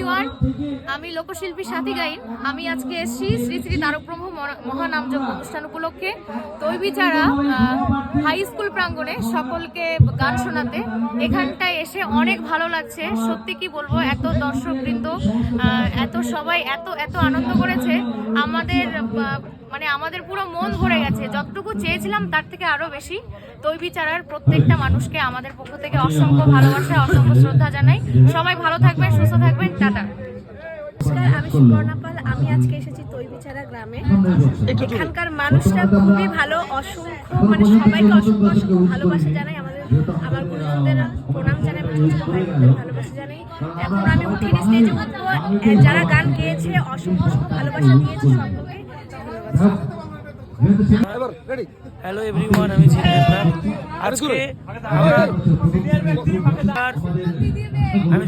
Everyone, আমি লোকশিল্পী সাথী গাইন। আমি আজকে এসেছি শ্রী শ্রী তারক ব্রহ্ম মহানামযজ্ঞ অনুষ্ঠান উপলক্ষে তৈবিচারা হাই স্কুল প্রাঙ্গণে সকলকে গান শোনাতে। এখানটায় এসে অনেক ভালো লাগছে, সত্যি কি বলবো, এত দর্শকবৃন্দ, এত সবাই এত এত আনন্দ করেছে। আমাদের পুরো মন ভরে গেছে। যতটুকু চেয়েছিলাম তার থেকে আরো বেশি। তৈবিচারার প্রত্যেকটা মানুষকে আমাদের পক্ষ থেকে অসংখ্য ভালোবাসা, অসংখ্য শ্রদ্ধা জানাই। সবাই ভালো থাকবেন, সুস্থ থাকবেন, টাটা। নমস্কার, আমি সুপর্ণা পাল। আমি আজকে এসেছি তৈবিচারা গ্রামে। এখানকার মানুষরা খুবই ভালো, অসংখ্য সবাইকে অসংখ্য অসংখ্য ভালোবাসা জানাই। আমার গুরুজনদের প্রণাম জানাই, ভালোবাসা জানাই। এখন আমি উঠিনি, স্টেজে উঠবো। যারা গান গেয়েছে অসংখ্য অসংখ্য ভালোবাসা দিয়েছে সকলকে। হ্যালো এভরিওয়ান, আমি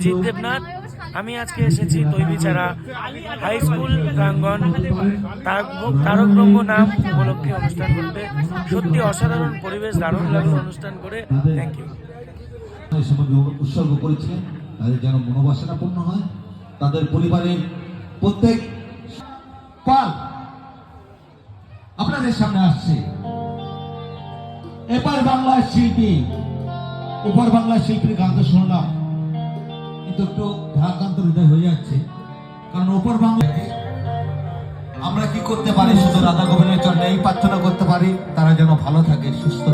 জিৎ দেবনাথ। আমি আজকে এসেছি তৈবিচারা হাই স্কুল প্রাঙ্গণ তারক ব্রহ্ম নাম উপলক্ষে অনুষ্ঠান করতে। সত্যি অসাধারণ পরিবেশ, দারুণ লাগলো অনুষ্ঠান করে। Thank you. উৎসর্গ করেছিলেন, তাদের যেন মনোবাসনা পূর্ণ হয়, তাদের পরিবারের প্রত্যেক পাল আপনাদের সামনে আসছে। এবার বাংলার শিল্পী, উপর বাংলার শিল্পীর গান তো শুনলাম, কিন্তু একটু ভারাক্রান্ত হৃদয় হয়ে যাচ্ছে। কারণ উপর বাংলাকে আমরা কি করতে পারি, শুধু রাধা গোবিন্দের জন্য এই প্রার্থনা করতে পারি, তারা যেন ভালো থাকে, সুস্থ।